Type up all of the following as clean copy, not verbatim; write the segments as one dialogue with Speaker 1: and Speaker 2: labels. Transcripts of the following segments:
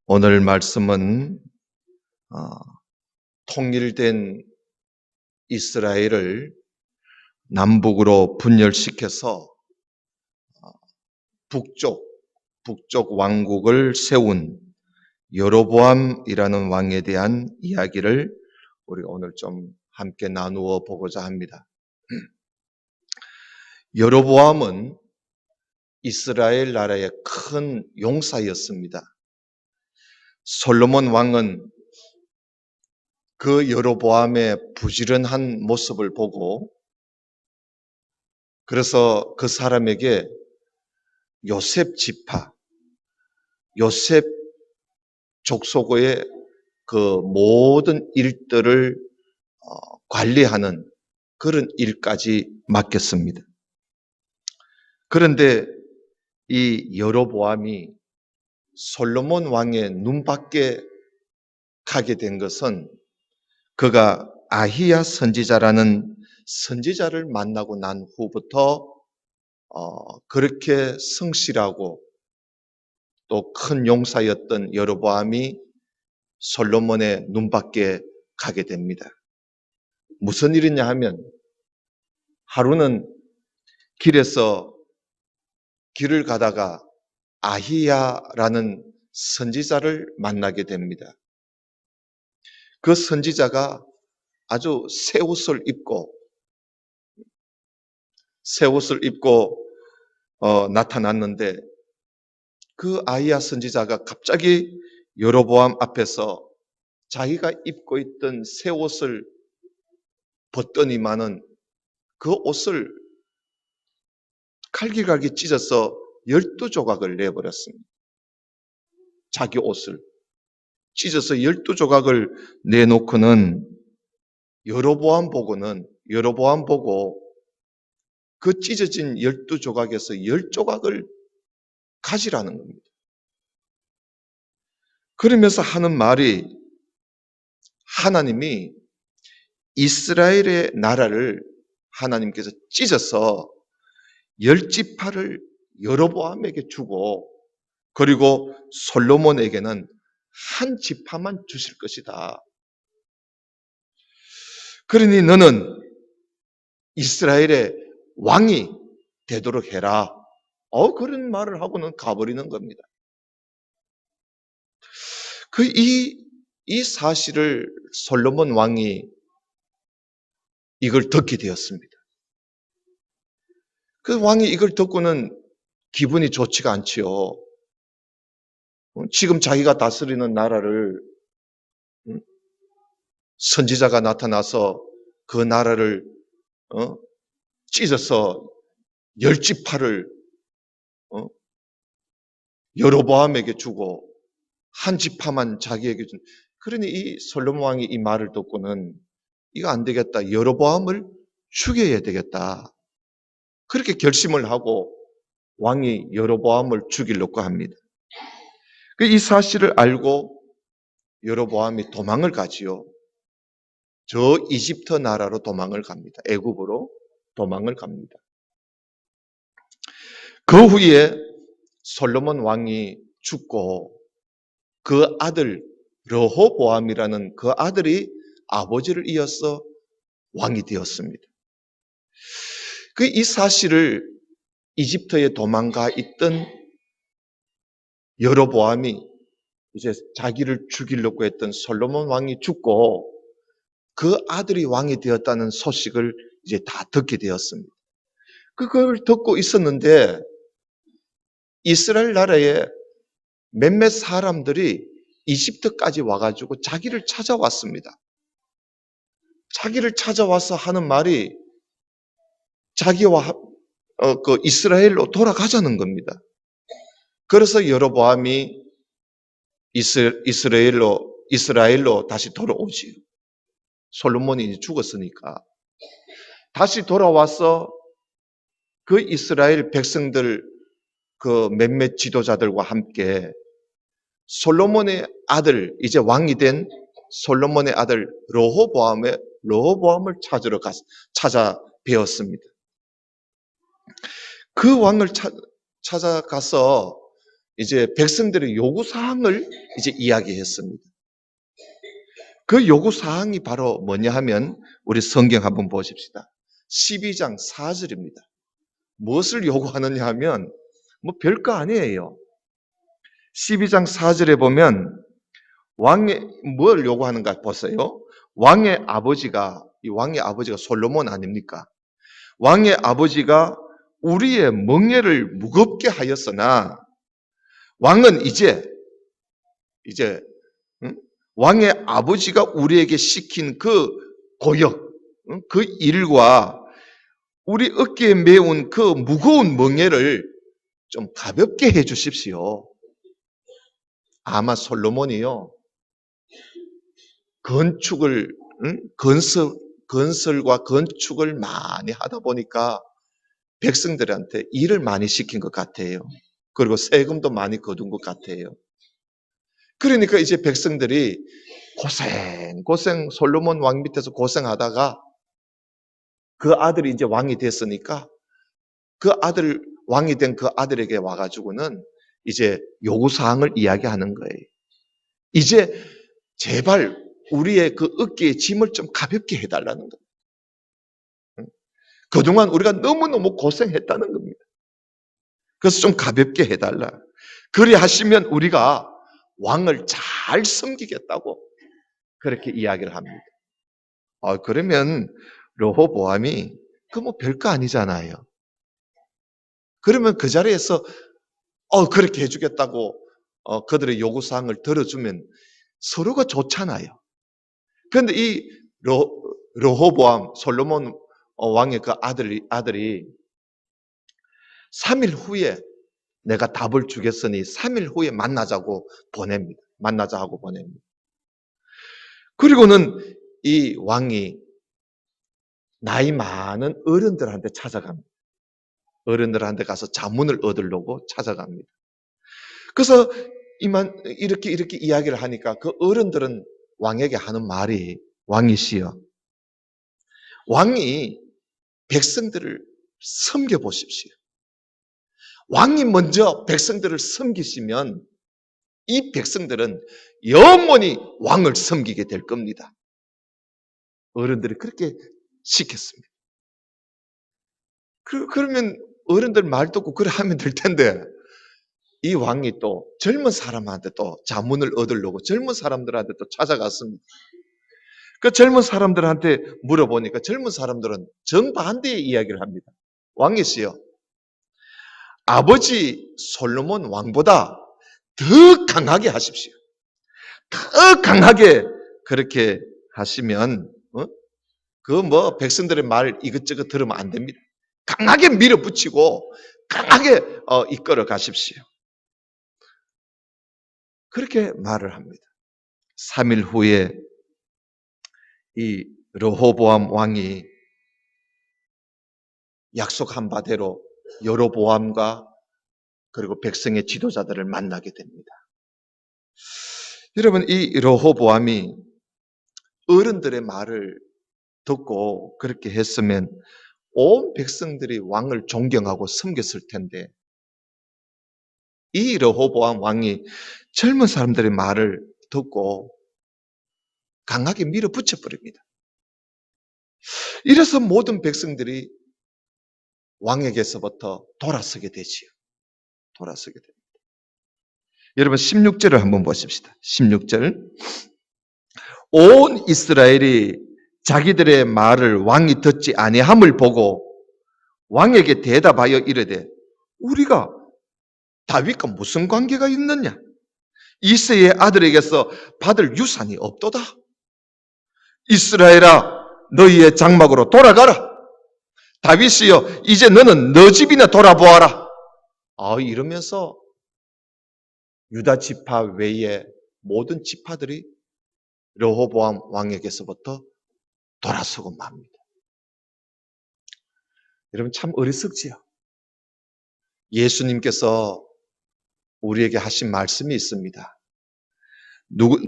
Speaker 1: 오늘 말씀은 통일된 이스라엘을 남북으로 분열시켜서 북쪽 왕국을 세운 여로보암이라는 왕에 대한 이야기를 우리가 오늘 좀 함께 나누어 보고자 합니다. 여로보암은 이스라엘 나라의 큰 용사였습니다. 솔로몬 왕은 그 여로보암의 부지런한 모습을 보고 그래서 그 사람에게 요셉 지파, 요셉 족속의 그 모든 일들을 관리하는 그런 일까지 맡겼습니다. 그런데 이 여로보암이 솔로몬 왕의 눈밖에 가게 된 것은 그가 아히야 선지자라는 선지자를 만나고 난 후부터 그렇게 성실하고 또 큰 용사였던 여로보암이 솔로몬의 눈밖에 가게 됩니다. 무슨 일이냐 하면 하루는 길에서 길을 가다가 아히야라는 선지자를 만나게 됩니다. 그 선지자가 아주 새 옷을 입고 나타났는데 그 아히야 선지자가 갑자기 여로보암 앞에서 자기가 입고 있던 새 옷을 벗더니만은 그 옷을 칼기갈기 찢어서 12조각을 내버렸습니다. 자기 옷을 찢어서 12조각을 내놓고는 여로보암 보고 그 찢어진 12조각에서 10조각을 가지라는 겁니다. 그러면서 하는 말이 하나님이 이스라엘의 나라를 하나님께서 찢어서 10지파를 여로보암에게 주고 그리고 솔로몬에게는 한 지파만 주실 것이다. 그러니 너는 이스라엘의 왕이 되도록 해라. 그런 말을 하고는 가버리는 겁니다. 이 사실을 솔로몬 왕이 이걸 듣게 되었습니다. 그 왕이 이걸 듣고는 기분이 좋지가 않지요. 지금 자기가 다스리는 나라를 선지자가 나타나서 그 나라를 찢어서 10지파를 여로보암에게 주고 한 지파만 자기에게 준. 그러니 이 솔로몬 왕이 이 말을 듣고는 이거 안 되겠다. 여로보암을 죽여야 되겠다. 그렇게 결심을 하고 왕이 여로보암을 죽이려고 합니다. 이 사실을 알고 여로보암이 도망을 가지요. 저 이집트 나라로 도망을 갑니다. 애굽으로 도망을 갑니다. 그 후에 솔로몬 왕이 죽고 그 아들 르호보암이라는 그 아들이 아버지를 이어서 왕이 되었습니다. 이 사실을 이집트에 도망가 있던 여로보암이 이제 자기를 죽이려고 했던 솔로몬 왕이 죽고 그 아들이 왕이 되었다는 소식을 이제 다 듣게 되었습니다. 그걸 듣고 있었는데 이스라엘 나라에 몇몇 사람들이 이집트까지 와가지고 자기를 찾아왔습니다. 자기를 찾아와서 하는 말이 자기와 그 이스라엘로 돌아가자는 겁니다. 그래서 여로보암이 이스라엘로 다시 돌아오지요. 솔로몬이 죽었으니까 다시 돌아와서 그 이스라엘 백성들 그 몇몇 지도자들과 함께 솔로몬의 아들, 이제 왕이 된 솔로몬의 아들 르호보암을 찾아 배웠습니다. 그 왕을 찾아가서 이제 백성들의 요구사항을 이제 이야기했습니다. 그 요구사항이 바로 뭐냐 하면 우리 성경 한번 보십시다. 12장 4절입니다. 무엇을 요구하느냐 하면 뭐 별거 아니에요. 12장 4절에 보면 왕의 뭘 요구하는가 보세요. 왕의 아버지가 솔로몬 아닙니까? 왕의 아버지가 우리의 멍에를 무겁게 하였으나 왕은 이제 왕의 아버지가 우리에게 시킨 그 고역, 그 일과 우리 어깨에 메운 그 무거운 멍에를 좀 가볍게 해 주십시오. 아마 솔로몬이요, 건설과 건축을 많이 하다 보니까 백성들한테 일을 많이 시킨 것 같아요. 그리고 세금도 많이 거둔 것 같아요. 그러니까 이제 백성들이 고생 솔로몬 왕 밑에서 고생하다가 그 아들이 이제 왕이 됐으니까 왕이 된 그 아들에게 와가지고는 이제 요구사항을 이야기하는 거예요. 이제 제발 우리의 그 어깨의 짐을 좀 가볍게 해달라는 거예요. 그동안 우리가 너무너무 고생했다는 겁니다. 그래서 좀 가볍게 해달라. 그리 하시면 우리가 왕을 잘 섬기겠다고 그렇게 이야기를 합니다. 그러면 르호보암이 그 뭐 별거 아니잖아요. 그러면 그 자리에서 그렇게 해주겠다고 그들의 요구사항을 들어주면 서로가 좋잖아요. 그런데 이 르호보암 솔로몬 왕의 그 아들이 3일 후에 내가 답을 주겠으니 3일 후에 만나자고 보냅니다. 만나자 하고 보냅니다. 그리고는 이 왕이 나이 많은 어른들한테 찾아갑니다. 어른들한테 가서 자문을 얻으려고 찾아갑니다. 그래서 이렇게 이야기를 하니까 그 어른들은 왕에게 하는 말이, 왕이시여, 왕이 백성들을 섬겨보십시오. 왕이 먼저 백성들을 섬기시면 이 백성들은 영원히 왕을 섬기게 될 겁니다. 어른들이 그렇게 시켰습니다. 그러면 어른들 말 듣고 그래 하면 될 텐데 이 왕이 또 젊은 사람한테 또 자문을 얻으려고 젊은 사람들한테 또 찾아갔습니다. 그 젊은 사람들한테 물어보니까 젊은 사람들은 정반대의 이야기를 합니다. 왕이시여, 아버지 솔로몬 왕보다 더 강하게 하십시오. 더 강하게 그렇게 하시면 그 뭐 백성들의 말 이것저것 들으면 안 됩니다. 강하게 밀어붙이고 강하게 이끌어 가십시오. 그렇게 말을 합니다. 3일 후에 이 르호보암 왕이 약속한 바대로 여로보암과 그리고 백성의 지도자들을 만나게 됩니다. 여러분, 이 르호보암이 어른들의 말을 듣고 그렇게 했으면 온 백성들이 왕을 존경하고 섬겼을 텐데 이 르호보암 왕이 젊은 사람들의 말을 듣고 강하게 밀어붙여 버립니다. 이래서 모든 백성들이 왕에게서부터 돌아서게 되지요. 돌아서게 됩니다. 여러분 16절을 한번 보십시다. 16절. 온 이스라엘이 자기들의 말을 왕이 듣지 아니함을 보고 왕에게 대답하여 이르되 우리가 다윗과 무슨 관계가 있느냐? 이새의 아들에게서 받을 유산이 없도다. 이스라엘아 너희의 장막으로 돌아가라. 다윗이여 이제 너는 너 집이나 돌아보아라. 이러면서 유다 지파 외에 모든 지파들이 르호보암 왕에게서부터 돌아서고 맙니다. 여러분 참 어리석지요. 예수님께서 우리에게 하신 말씀이 있습니다.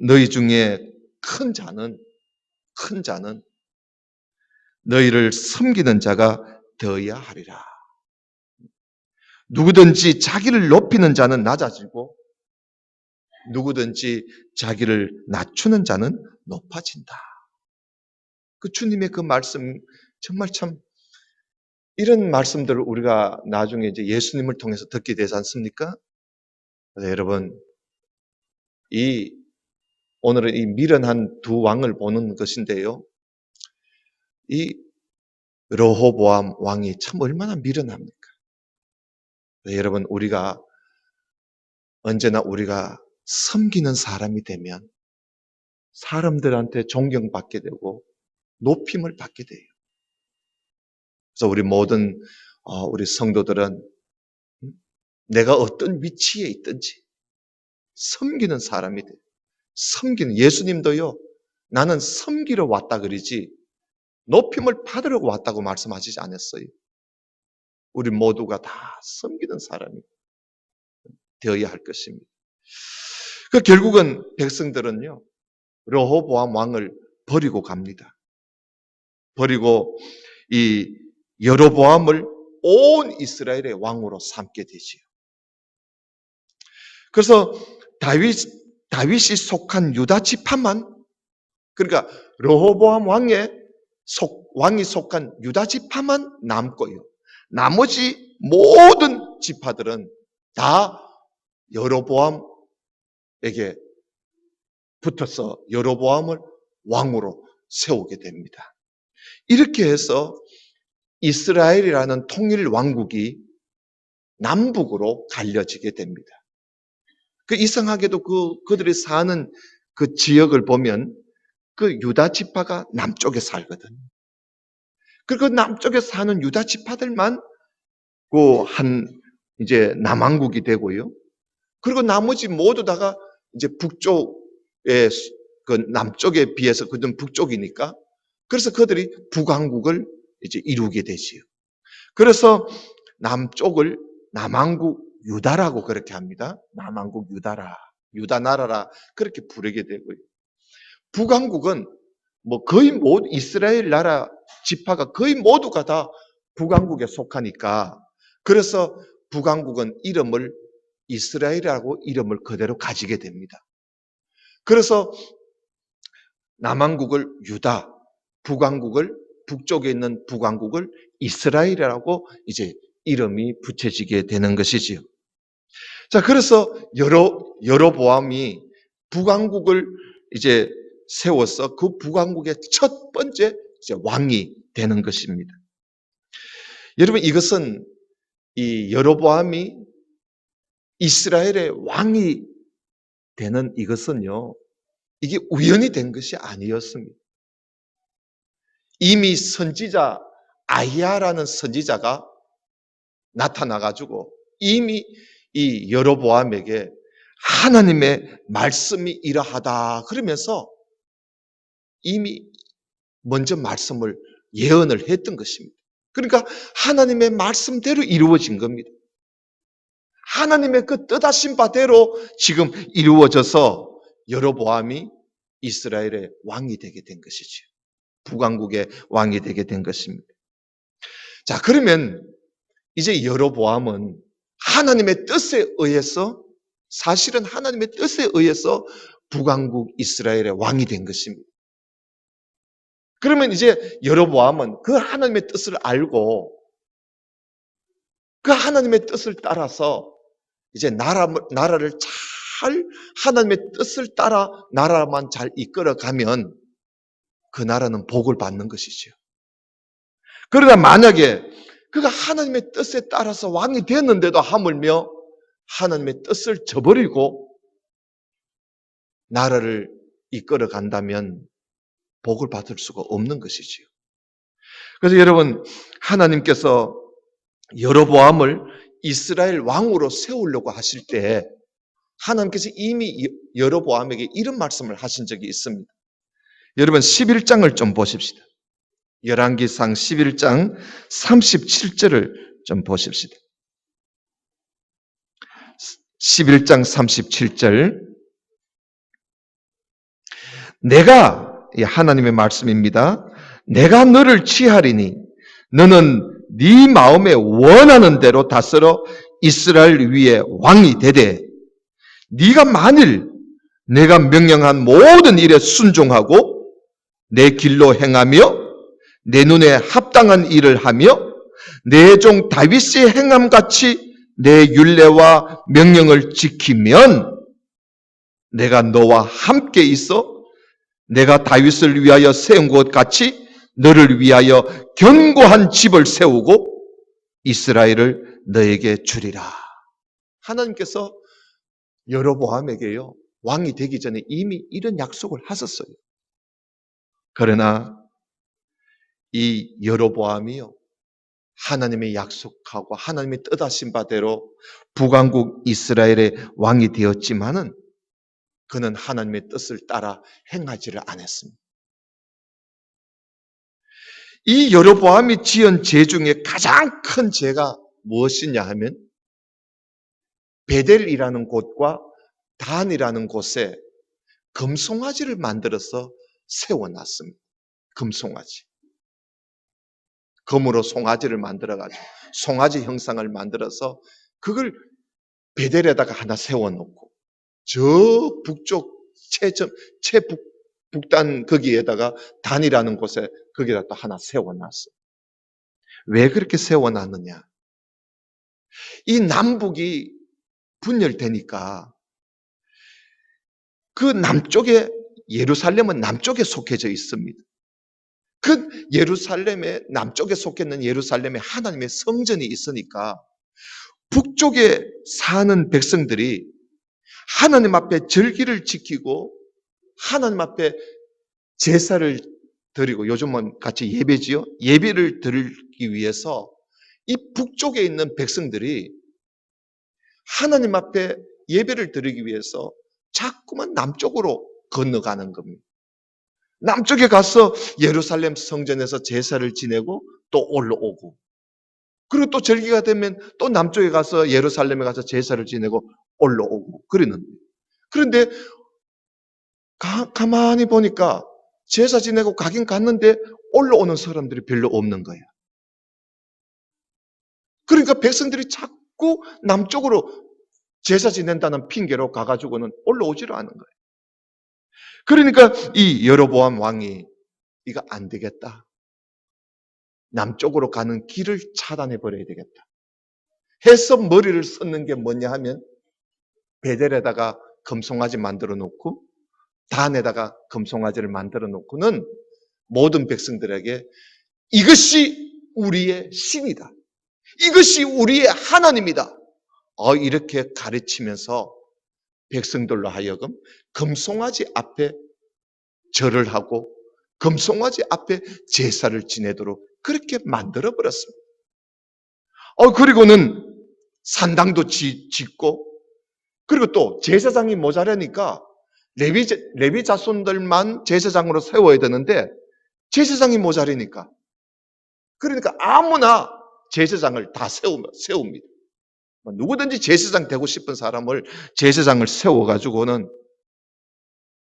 Speaker 1: 너희 중에 큰 자는 너희를 섬기는 자가 되어야 하리라. 누구든지 자기를 높이는 자는 낮아지고 누구든지 자기를 낮추는 자는 높아진다. 그 주님의 그 말씀 정말 참 이런 말씀들을 우리가 나중에 이제 예수님을 통해서 듣게 되지 않습니까? 그래서 여러분 오늘은 이 미련한 두 왕을 보는 것인데요. 이 르호보암 왕이 참 얼마나 미련합니까? 여러분 우리가 언제나 우리가 섬기는 사람이 되면 사람들한테 존경받게 되고 높임을 받게 돼요. 그래서 우리 모든 우리 성도들은 내가 어떤 위치에 있든지 섬기는 사람이 돼요. 섬기는 예수님도요. 나는 섬기러 왔다 그러지 높임을 받으려고 왔다고 말씀하시지 않았어요. 우리 모두가 다 섬기는 사람이 되어야 할 것입니다. 그 결국은 백성들은요. 르호보암 왕을 버리고 갑니다. 버리고 이 여로보암을 온 이스라엘의 왕으로 삼게 되지요. 그래서 다윗이 속한 유다 지파만, 그러니까 르호보암 왕이 속한 유다 지파만 남고요. 나머지 모든 지파들은 다 여로보암에게 붙어서 여로보암을 왕으로 세우게 됩니다. 이렇게 해서 이스라엘이라는 통일 왕국이 남북으로 갈려지게 됩니다. 그 이상하게도 그들이 사는 그 지역을 보면 그 유다 지파가 남쪽에 살거든. 그리고 남쪽에 사는 유다 지파들만 이제 남왕국이 되고요. 그리고 나머지 모두 다가 이제 북쪽에 그 남쪽에 비해서 그들은 북쪽이니까 그래서 그들이 북왕국을 이제 이루게 되지요. 그래서 남쪽을 남왕국 유다라고 그렇게 합니다. 남왕국 유다 나라라 그렇게 부르게 되고요. 북왕국은 거의 모두 이스라엘 나라 지파가 거의 모두가 다 북왕국에 속하니까 그래서 북왕국은 이름을 이스라엘이라고 이름을 그대로 가지게 됩니다. 그래서 남왕국을 유다, 북쪽에 있는 북왕국을 이스라엘이라고 이제 이름이 붙여지게 되는 것이지요. 자, 그래서 여로보암이 북왕국을 이제 세워서 그 북왕국의 첫 번째 이제 왕이 되는 것입니다. 여러분 이것은 이 여로보암이 이스라엘의 왕이 되는 이것은요, 이게 우연히 된 것이 아니었습니다. 이미 선지자 아히야라는 선지자가 나타나가지고 이미 이 여로보암에게 하나님의 말씀이 이러하다 그러면서 이미 먼저 말씀을 예언을 했던 것입니다. 그러니까 하나님의 말씀대로 이루어진 겁니다. 하나님의 그 뜻하신 바대로 지금 이루어져서 여로보암이 이스라엘의 왕이 되게 된 것이죠. 북왕국의 왕이 되게 된 것입니다. 자, 그러면 이제 여로보암은 하나님의 뜻에 의해서 사실은 하나님의 뜻에 의해서 북왕국 이스라엘의 왕이 된 것입니다. 그러면 이제 여로보암은 그 하나님의 뜻을 알고 그 하나님의 뜻을 따라서 이제 나라를 잘 하나님의 뜻을 따라 나라만 잘 이끌어가면 그 나라는 복을 받는 것이죠. 그러나 만약에 그가 하나님의 뜻에 따라서 왕이 됐는데도 하물며 하나님의 뜻을 저버리고 나라를 이끌어 간다면 복을 받을 수가 없는 것이지요. 그래서 여러분 하나님께서 여로보암을 이스라엘 왕으로 세우려고 하실 때 하나님께서 이미 여로보암에게 이런 말씀을 하신 적이 있습니다. 여러분 11장을 좀 보십시다. 열왕기상 11장 37절을 좀 보십시다. 11장 37절 내가 하나님의 말씀입니다. 내가 너를 취하리니 너는 네 마음에 원하는 대로 다스려 이스라엘 위에 왕이 되되 네가 만일 내가 명령한 모든 일에 순종하고 내 길로 행하며 내 눈에 합당한 일을 하며 내 종 다윗의 행함같이 내 율례와 명령을 지키면 내가 너와 함께 있어 내가 다윗을 위하여 세운 것 같이 너를 위하여 견고한 집을 세우고 이스라엘을 너에게 주리라. 하나님께서 여로보암에게요, 왕이 되기 전에 이미 이런 약속을 하셨어요. 그러나 이 여로보암이요, 하나님의 약속하고 하나님의 뜻하신 바대로 북왕국 이스라엘의 왕이 되었지만은 그는 하나님의 뜻을 따라 행하지를 않았습니다. 이 여로보암이 지은 죄 중에 가장 큰 죄가 무엇이냐 하면 베델이라는 곳과 단이라는 곳에 금송아지를 만들어서 세워놨습니다. 금송아지. 금으로 송아지를 만들어가지고 송아지 형상을 만들어서 그걸 베델에다가 하나 세워놓고 저 북쪽 북단 거기에다가 단이라는 곳에 거기다 또 하나 세워놨어요. 왜 그렇게 세워놨느냐? 이 남북이 분열되니까 그 남쪽에 예루살렘은 남쪽에 속해져 있습니다. 그 예루살렘의 남쪽에 속해 있는 예루살렘에 하나님의 성전이 있으니까 북쪽에 사는 백성들이 하나님 앞에 절기를 지키고 하나님 앞에 제사를 드리고 요즘은 같이 예배지요. 예배를 드리기 위해서 이 북쪽에 있는 백성들이 하나님 앞에 예배를 드리기 위해서 자꾸만 남쪽으로 건너가는 겁니다. 남쪽에 가서 예루살렘 성전에서 제사를 지내고 또 올라오고 그리고 또 절기가 되면 또 남쪽에 가서 예루살렘에 가서 제사를 지내고 올라오고 그러는 거예요. 그런데 가만히 보니까 제사 지내고 가긴 갔는데 올라오는 사람들이 별로 없는 거야. 그러니까 백성들이 자꾸 남쪽으로 제사 지낸다는 핑계로 가가지고는 올라오지를 않은 거예요. 그러니까 이 여로보암 왕이 이거 안 되겠다. 남쪽으로 가는 길을 차단해 버려야 되겠다. 해서 머리를 썼는 게 뭐냐 하면 베델에다가 금송아지 만들어 놓고 단에다가 금송아지를 만들어 놓고는 모든 백성들에게 이것이 우리의 신이다. 이것이 우리의 하나님이다. 이렇게 가르치면서 백성들로 하여금 금송아지 앞에 절을 하고 금송아지 앞에 제사를 지내도록 그렇게 만들어 버렸습니다. 그리고는 산당도 짓고 그리고 또 제사장이 모자라니까 레위 자손들만 제사장으로 세워야 되는데 제사장이 모자라니까 그러니까 아무나 제사장을 다 세웁니다. 누구든지 제사장 되고 싶은 사람을 제사장을 세워가지고는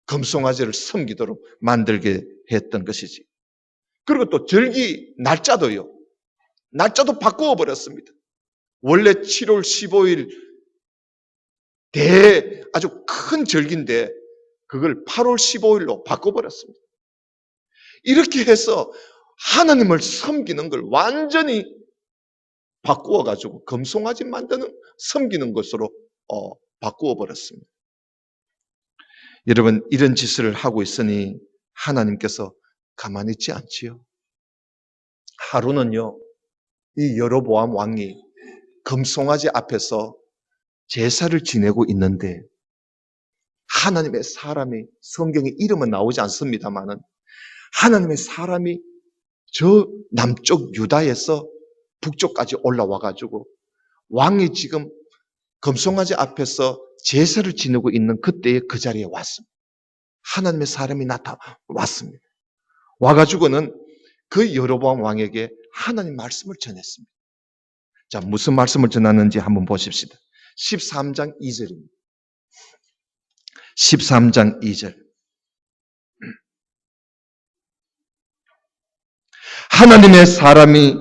Speaker 1: 금송아지를 섬기도록 만들게 했던 것이지. 그리고 또 절기 날짜도요. 날짜도 바꾸어 버렸습니다. 원래 7월 15일 아주 큰 절기인데 그걸 8월 15일로 바꿔버렸습니다. 이렇게 해서 하나님을 섬기는 걸 완전히 바꾸어가지고 금송아지 만드는 섬기는 것으로 바꾸어버렸습니다. 여러분 이런 짓을 하고 있으니 하나님께서 가만히 있지 않지요. 하루는요 이 여로보암 왕이 금송아지 앞에서 제사를 지내고 있는데 하나님의 사람이 성경에 이름은 나오지 않습니다만은 하나님의 사람이 저 남쪽 유다에서 북쪽까지 올라와 가지고 왕이 지금 금송아지 앞에서 제사를 지내고 있는 그때에 그 자리에 왔습니다. 하나님의 사람이 왔습니다. 와가지고는 그 여로보암 왕에게 하나님 말씀을 전했습니다. 자, 무슨 말씀을 전하는지 한번 보십시다. 13장 2절입니다. 13장 2절. 하나님의 사람이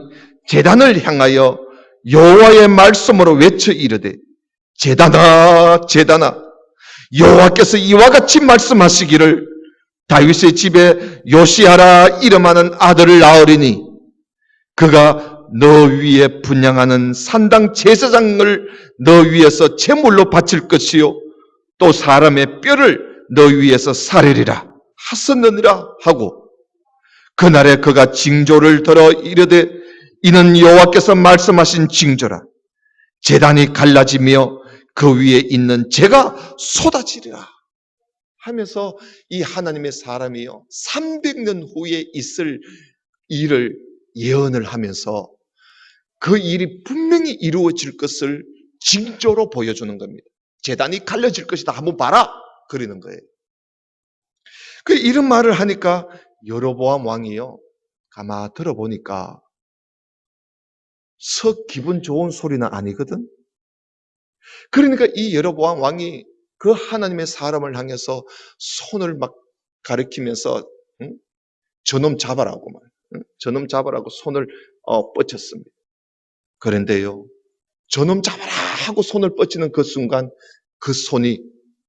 Speaker 1: 제단을 향하여 여호와의 말씀으로 외쳐 이르되 제단아 제단아 여호와께서 이와 같이 말씀하시기를 다윗의 집에 요시아라 이름하는 아들을 낳으리니 그가 너 위에 분향하는 산당 제사장을 너 위에서 제물로 바칠 것이요 또 사람의 뼈를 너 위에서 사르리라 하셨느니라 하고 그날에 그가 징조를 들어 이르되 이는 여호와께서 말씀하신 징조라 제단이 갈라지며 그 위에 있는 재가 쏟아지리라 하면서 이 하나님의 사람이요 300년 후에 있을 일을 예언을 하면서 그 일이 분명히 이루어질 것을 징조로 보여주는 겁니다. 제단이 갈라질 것이다. 한번 봐라. 그러는 거예요. 그 이런 말을 하니까 여로보암 왕이요. 가만 들어보니까 썩 기분 좋은 소리는 아니거든. 그러니까 이 여로보암 왕이 그 하나님의 사람을 향해서 손을 막 가리키면서 응? 저놈 잡아라고 말. 응? 저놈 잡아라고 손을 뻗쳤습니다. 그런데요. 저놈 잡아라 하고 손을 뻗치는 그 순간 그 손이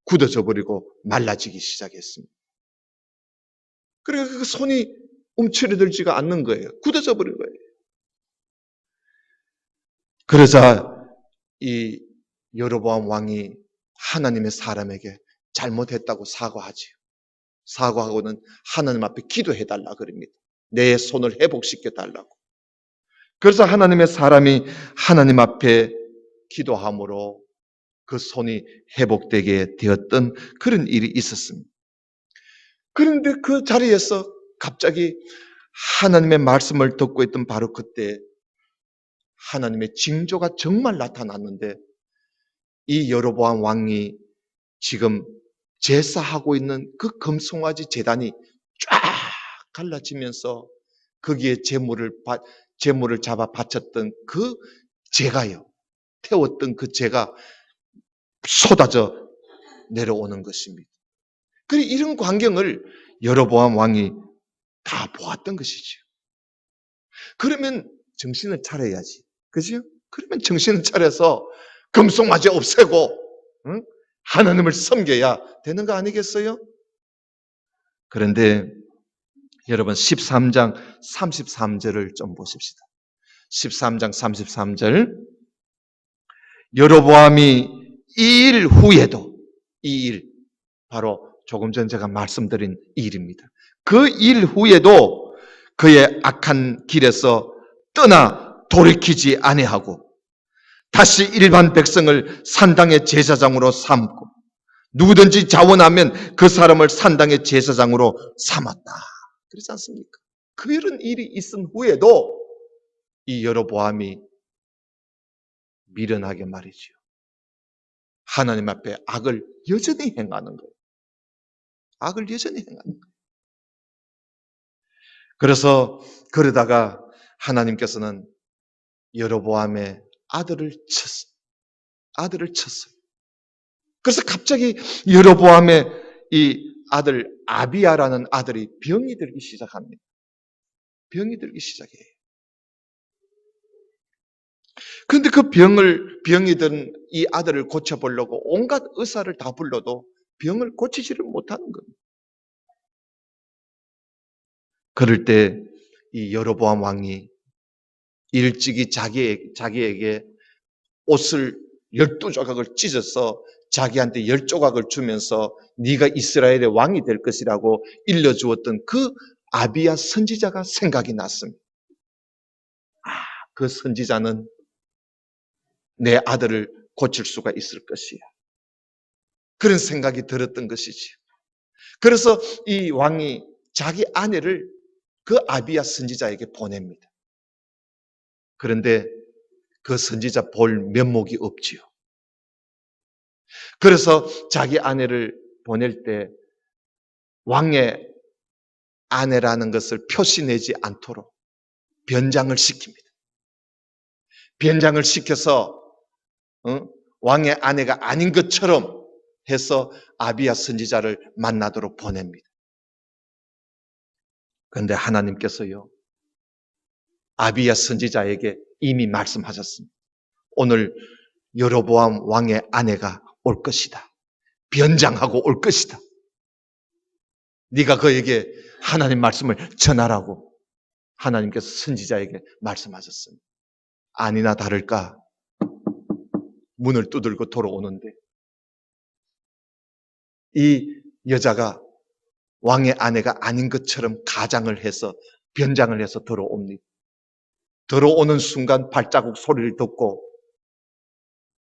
Speaker 1: 굳어져 버리고 말라지기 시작했습니다. 그러니까 그 손이 움츠러들지가 않는 거예요. 굳어져 버린 거예요. 그러자 이 여로보암 왕이 하나님의 사람에게 잘못했다고 사과하지요. 사과하고는 하나님 앞에 기도해달라 그럽니다. 내 손을 회복시켜 달라고. 그래서 하나님의 사람이 하나님 앞에 기도함으로 그 손이 회복되게 되었던 그런 일이 있었습니다. 그런데 그 자리에서 갑자기 하나님의 말씀을 듣고 있던 바로 그때 하나님의 징조가 정말 나타났는데 이 여로보암 왕이 지금 제사하고 있는 그 금송아지 제단이 쫙 갈라지면서 거기에 제물을 잡아 바쳤던 그 재가요. 태웠던 그 재가 쏟아져 내려오는 것입니다. 그리고 이런 광경을 여로보암 왕이 다 보았던 것이죠. 그러면 정신을 차려야지. 그죠? 그러면 정신을 차려서 금송아지 없애고 응? 하나님을 섬겨야 되는 거 아니겠어요? 그런데 여러분 13장 33절을 좀 보십시다. 13장 33절 여로보암이 이 일 후에도 이 일 바로 조금 전 제가 말씀드린 일입니다. 그 일 후에도 그의 악한 길에서 떠나 돌이키지 아니하고 다시 일반 백성을 산당의 제사장으로 삼고 누구든지 자원하면 그 사람을 산당의 제사장으로 삼았다. 그렇지 않습니까? 그런 일이 있은 후에도 이 여로보암이 미련하게 말이지요. 하나님 앞에 악을 여전히 행하는 거예요. 악을 여전히 행하는 거예요. 그래서 그러다가 하나님께서는 여로보암의 아들을 쳤어요. 그래서 갑자기 여로보암의 이 아들 아비야라는 아들이 병이 들기 시작합니다. 병이 들기 시작해요. 그런데 그 병이 든 이 아들을 고쳐보려고 온갖 의사를 다 불러도 병을 고치지를 못하는 겁니다. 그럴 때 이 여로보암 왕이 일찍이 자기에게 옷을 12조각을 찢어서 자기한테 10조각을 주면서 네가 이스라엘의 왕이 될 것이라고 일러주었던 그 아비야 선지자가 생각이 났습니다. 그 선지자는 내 아들을 고칠 수가 있을 것이야. 그런 생각이 들었던 것이지. 그래서 이 왕이 자기 아내를 그 아비야 선지자에게 보냅니다. 그런데 그 선지자 볼 면목이 없지요. 그래서 자기 아내를 보낼 때 왕의 아내라는 것을 표시내지 않도록 변장을 시킵니다. 변장을 시켜서 왕의 아내가 아닌 것처럼 해서 아비야 선지자를 만나도록 보냅니다. 그런데 하나님께서요, 아비야 선지자에게 이미 말씀하셨습니다. 오늘 여로보암 왕의 아내가 올 것이다. 변장하고 올 것이다. 네가 그에게 하나님 말씀을 전하라고 하나님께서 선지자에게 말씀하셨습니다. 아니나 다를까 문을 두들고 돌아오는데 이 여자가 왕의 아내가 아닌 것처럼 가장을 해서 변장을 해서 들어옵니다. 들어오는 순간 발자국 소리를 듣고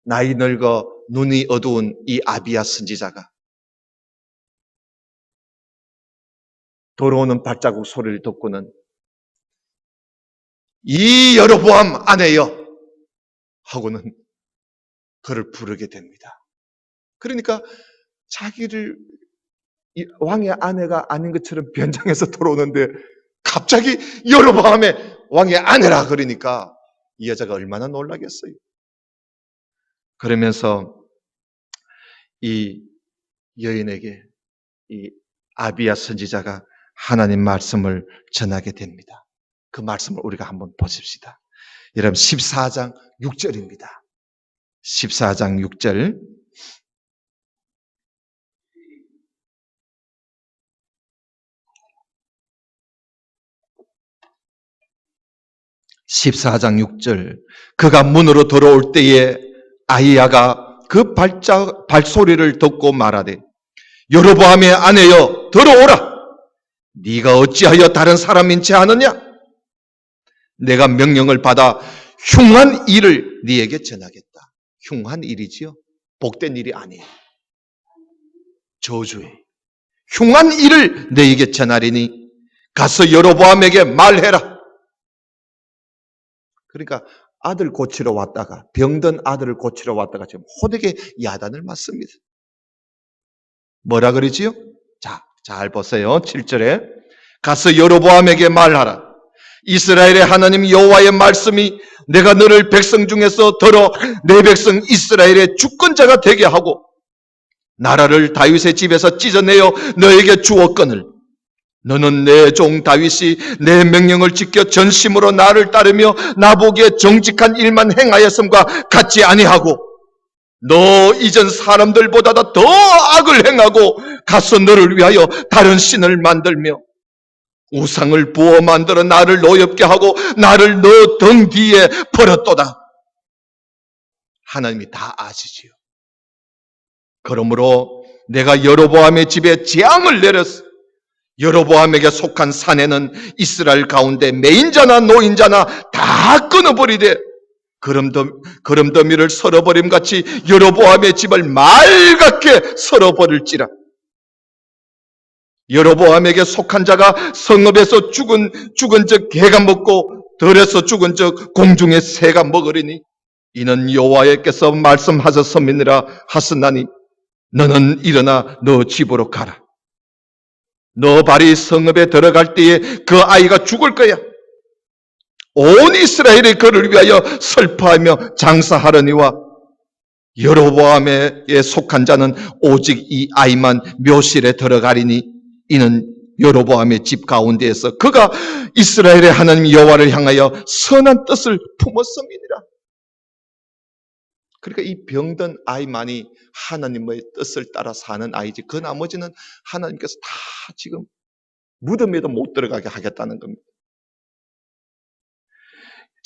Speaker 1: 나이 늙어 눈이 어두운 이 아비야 선지자가 들어오는 발자국 소리를 듣고는 이 여로보암 아내여 하고는 그를 부르게 됩니다. 그러니까 자기를 왕의 아내가 아닌 것처럼 변장해서 들어오는데 갑자기 여로보암의 왕의 아내라 그러니까 이 여자가 얼마나 놀라겠어요. 그러면서 이 여인에게 이 아비야 선지자가 하나님 말씀을 전하게 됩니다. 그 말씀을 우리가 한번 보십시다. 여러분 14장 6절입니다. 14장 6절 14장 6절 그가 문으로 들어올 때에 아히야가 그 발소리를 듣고 말하되 여로보암의 아내여 들어오라. 네가 어찌하여 다른 사람인 채 하느냐? 내가 명령을 받아 흉한 일을 네에게 전하겠다. 흉한 일이지요. 복된 일이 아니에요. 저주예요. 흉한 일을 너에게 전하리니 가서 여로보암에게 말해라. 그러니까 아들 고치러 왔다가 병든 아들을 고치러 왔다가 지금 호되게 야단을 맞습니다. 뭐라 그러지요? 자, 잘 보세요. 7절에 가서 여로보암에게 말하라. 이스라엘의 하나님 여호와의 말씀이 내가 너를 백성 중에서 들어 내 백성 이스라엘의 주권자가 되게 하고 나라를 다윗의 집에서 찢어내어 너에게 주었거늘 너는 내 종 다윗이 내 명령을 지켜 전심으로 나를 따르며 나보기에 정직한 일만 행하였음과 같지 아니하고 너 이전 사람들보다 더 악을 행하고 가서 너를 위하여 다른 신을 만들며 우상을 부어 만들어 나를 노엽게 하고 나를 너 등 뒤에 버렸도다. 하나님이 다 아시지요. 그러므로 내가 여로보암의 집에 재앙을 내렸어. 여로보암에게 속한 사내는 이스라엘 가운데 매인자나 노인자나 다 끊어버리되 거름더미를 썰어버림같이 여로보암의 집을 맑게 썰어버릴지라. 여로보암에게 속한 자가 성읍에서 죽은 적 개가 먹고 들에서 죽은 적 공중의 새가 먹으리니 이는 여호와께서 말씀하셨음이니라 하셨나니 너는 일어나 너 집으로 가라. 너 발이 성읍에 들어갈 때에 그 아이가 죽을 거야. 온 이스라엘이 그를 위하여 슬퍼하며 장사하려니와 여로보암에 속한 자는 오직 이 아이만 묘실에 들어가리니 이는 여로보암의 집 가운데에서 그가 이스라엘의 하나님 여호와를 향하여 선한 뜻을 품었음이니라. 그러니까 이 병든 아이만이 하나님의 뜻을 따라 사는 아이지 그 나머지는 하나님께서 다 지금 무덤에도 못 들어가게 하겠다는 겁니다.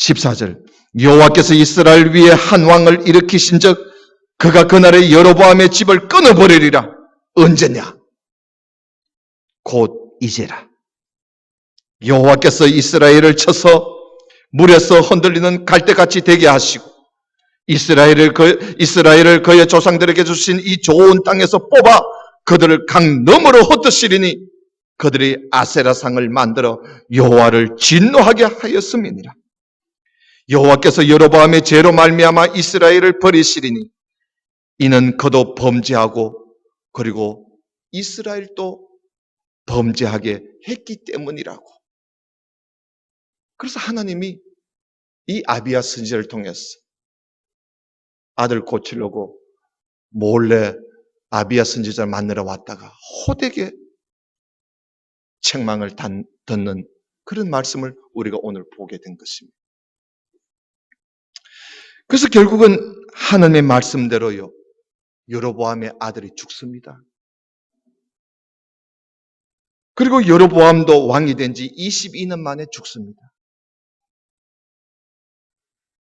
Speaker 1: 14절 여호와께서 이스라엘 위에 한 왕을 일으키신 적 그가 그날에 여로보암의 집을 끊어버리리라. 언제냐? 곧 이제라. 여호와께서 이스라엘을 쳐서 물에서 흔들리는 갈대같이 되게 하시고 이스라엘을 그의 조상들에게 주신 이 좋은 땅에서 뽑아 그들을 강 너머로 흩으시리니 그들이 아세라상을 만들어 여호와를 진노하게 하였음이니라. 여호와께서 여로보암의 죄로 말미암아 이스라엘을 버리시리니 이는 그도 범죄하고 그리고 이스라엘도 범죄하게 했기 때문이라고. 그래서 하나님이 이 아비야 선지자를 통해서 아들 고치려고 몰래 아비야 선지자를 만나러 왔다가 호되게 책망을 듣는 그런 말씀을 우리가 오늘 보게 된 것입니다. 그래서 결국은 하나님의 말씀대로요, 여로보암의 아들이 죽습니다. 그리고 여로보암도 왕이 된 지 22년 만에 죽습니다.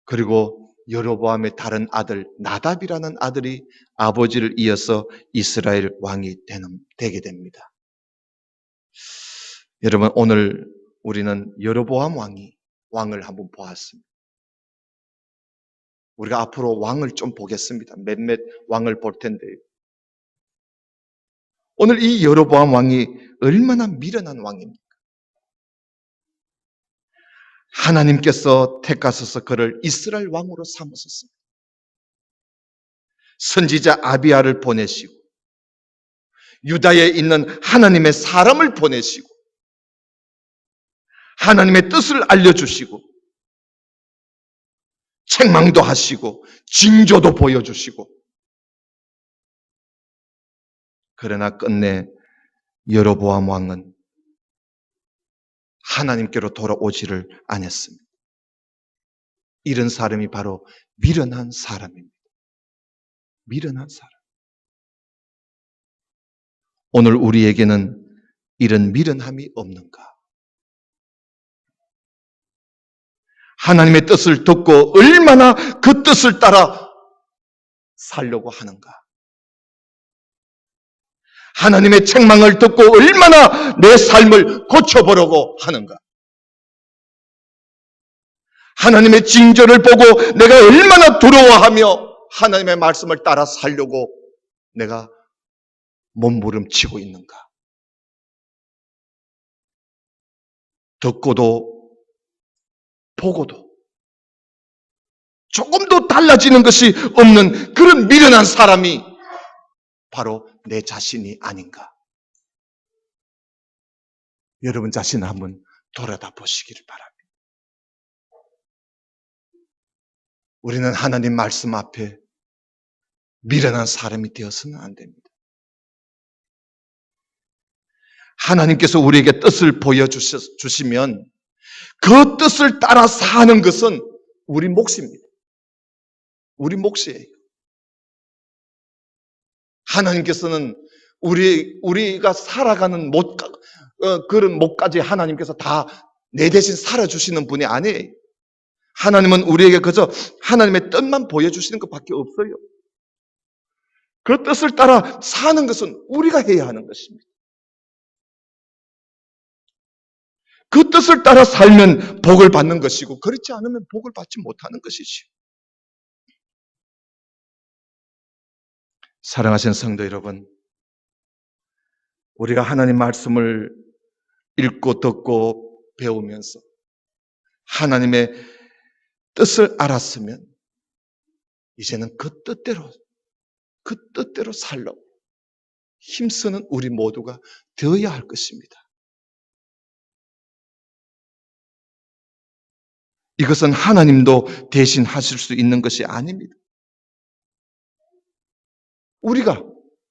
Speaker 1: 그리고 여로보암의 다른 아들 나답이라는 아들이 아버지를 이어서 이스라엘 왕이 되게 됩니다. 여러분, 오늘 우리는 여로보암 왕을 한번 보았습니다. 우리가 앞으로 왕을 좀 보겠습니다. 몇몇 왕을 볼 텐데요. 오늘 이 여로보암 왕이 얼마나 미련한 왕입니까? 하나님께서 택하셔서 그를 이스라엘 왕으로 삼으셨습니다. 선지자 아비야를 보내시고 유다에 있는 하나님의 사람을 보내시고 하나님의 뜻을 알려주시고 책망도 하시고 징조도 보여주시고, 그러나 끝내 여로보암 왕은 하나님께로 돌아오지를 않았습니다. 이런 사람이 바로 미련한 사람입니다. 미련한 사람. 오늘 우리에게는 이런 미련함이 없는가? 하나님의 뜻을 듣고 얼마나 그 뜻을 따라 살려고 하는가? 하나님의 책망을 듣고 얼마나 내 삶을 고쳐보려고 하는가? 하나님의 징조를 보고 내가 얼마나 두려워하며 하나님의 말씀을 따라 살려고 내가 몸부림치고 있는가? 듣고도 보고도 조금도 달라지는 것이 없는 그런 미련한 사람이 바로 내 자신이 아닌가? 여러분 자신을 한번 돌아다 보시기를 바랍니다. 우리는 하나님 말씀 앞에 미련한 사람이 되어서는 안 됩니다. 하나님께서 우리에게 뜻을 보여주시면 그 뜻을 따라 사는 것은 우리 몫입니다. 우리 몫이에요. 하나님께서는 우리가 살아가는 그런 몫까지 하나님께서 다 내 대신 살아주시는 분이 아니에요. 하나님은 우리에게 그저 하나님의 뜻만 보여주시는 것밖에 없어요. 그 뜻을 따라 사는 것은 우리가 해야 하는 것입니다. 그 뜻을 따라 살면 복을 받는 것이고, 그렇지 않으면 복을 받지 못하는 것이지요. 사랑하시는 성도 여러분, 우리가 하나님 말씀을 읽고 듣고 배우면서 하나님의 뜻을 알았으면 이제는 그 뜻대로 살려고 힘쓰는 우리 모두가 되어야 할 것입니다. 이것은 하나님도 대신 하실 수 있는 것이 아닙니다.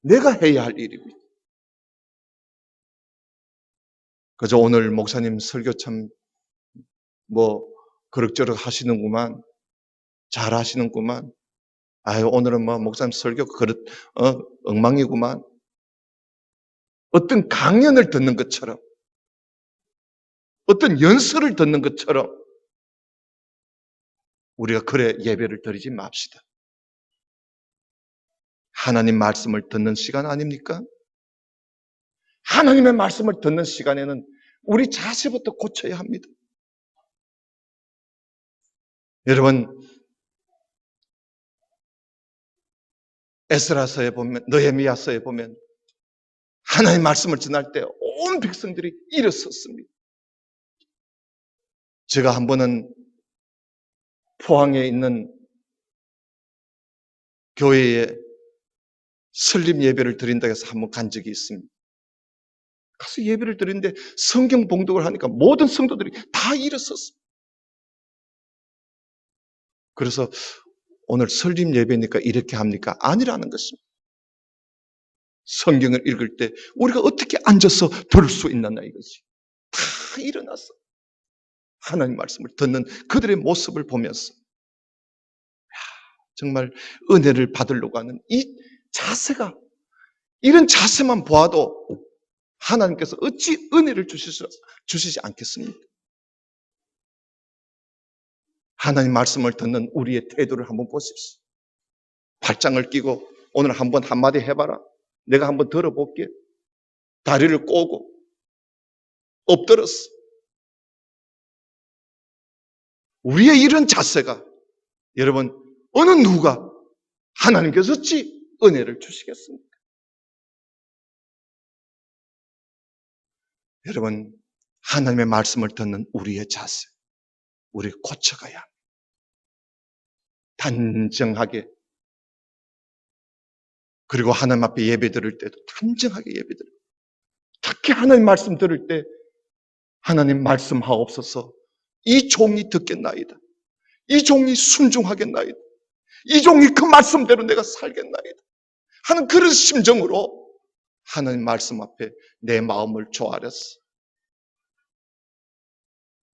Speaker 1: 내가 해야 할 일입니다. 그저 오늘 목사님 설교 참 그럭저럭 하시는구만, 잘 하시는구만. 아유, 오늘은 목사님 설교 엉망이구만. 어떤 강연을 듣는 것처럼, 어떤 연설을 듣는 것처럼 우리가 그래 예배를 드리지 맙시다. 하나님 말씀을 듣는 시간 아닙니까? 하나님의 말씀을 듣는 시간에는 우리 자세부터 고쳐야 합니다. 여러분, 에스라서에 보면, 느헤미야서에 보면 하나님의 말씀을 전할 때 온 백성들이 일어섰습니다. 제가 한 번은 포항에 있는 교회에 설립 예배를 드린다고 해서 한번 간 적이 있습니다. 가서 예배를 드리는데 성경 봉독을 하니까 모든 성도들이 다 일어섰어요. 그래서 오늘 설립 예배니까 이렇게 합니까? 아니라는 것입니다. 성경을 읽을 때 우리가 어떻게 앉아서 들을 수 있느냐 이것이. 다 일어났어. 하나님 말씀을 듣는 그들의 모습을 보면서 정말 은혜를 받으려고 하는 이 자세가, 이런 자세만 보아도 하나님께서 어찌 은혜를 주시지 않겠습니까? 하나님 말씀을 듣는 우리의 태도를 한번 보십시오. 팔짱을 끼고 오늘 한번 한마디 해봐라. 내가 한번 들어볼게. 다리를 꼬고 엎드렸어. 우리의 이런 자세가, 여러분, 어느 누가 하나님께서 어찌 은혜를 주시겠습니까? 여러분, 하나님의 말씀을 듣는 우리의 자세, 우리 고쳐가야 합니다. 단정하게, 그리고 하나님 앞에 예배 드릴 때도 단정하게 예배 드리고, 특히 하나님 말씀 들을 때 하나님 말씀하옵소서, 이 종이 듣겠나이다. 이 종이 순종하겠나이다. 이 종이 그 말씀대로 내가 살겠나이다 하는 그런 심정으로 하나님 말씀 앞에 내 마음을 조아렸어.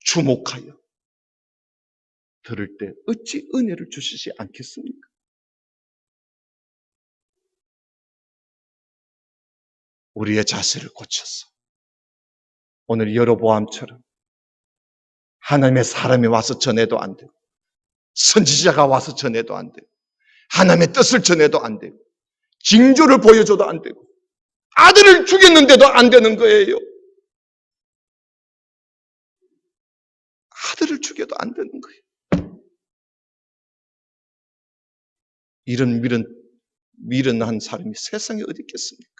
Speaker 1: 주목하여 들을 때 어찌 은혜를 주시지 않겠습니까? 우리의 자세를 고쳐서 오늘 여로보암처럼 하나님의 사람이 와서 전해도 안 되고, 선지자가 와서 전해도 안 되고, 하나님의 뜻을 전해도 안 되고, 징조를 보여줘도 안 되고, 아들을 죽였는데도 안 되는 거예요. 아들을 죽여도 안 되는 거예요. 이런 미련한 사람이 세상에 어디 있겠습니까?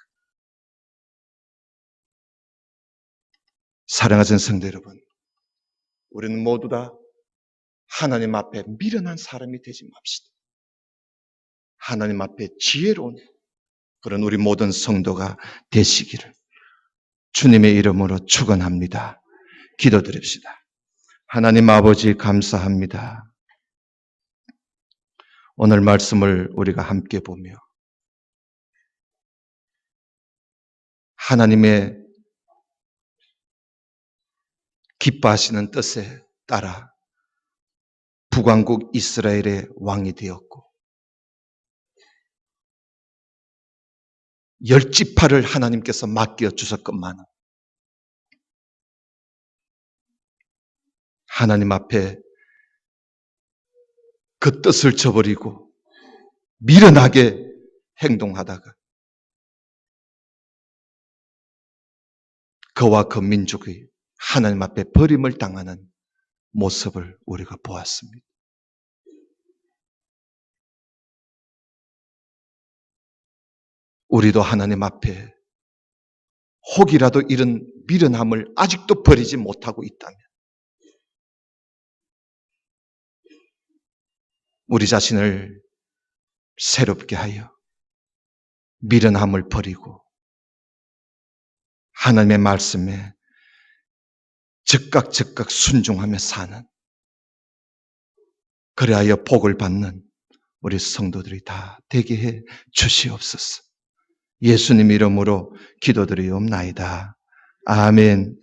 Speaker 1: 사랑하는 성도 여러분, 우리는 모두 다 하나님 앞에 미련한 사람이 되지 맙시다. 하나님 앞에 지혜로운 그런 우리 모든 성도가 되시기를 주님의 이름으로 축원합니다. 기도드립시다. 하나님 아버지 감사합니다. 오늘 말씀을 우리가 함께 보며 하나님의 기뻐하시는 뜻에 따라 북왕국 이스라엘의 왕이 되었고, 10지파를 하나님께서 맡겨 주셨건만 하나님 앞에 그 뜻을 저버리고 미련하게 행동하다가 그와 그 민족이 하나님 앞에 버림을 당하는 모습을 우리가 보았습니다. 우리도 하나님 앞에 혹이라도 이런 미련함을 아직도 버리지 못하고 있다면 우리 자신을 새롭게 하여 미련함을 버리고 하나님의 말씀에 즉각 순종하며 사는, 그리하여 복을 받는 우리 성도들이 다 되게 해 주시옵소서. 예수님 이름으로 기도드리옵나이다. 아멘.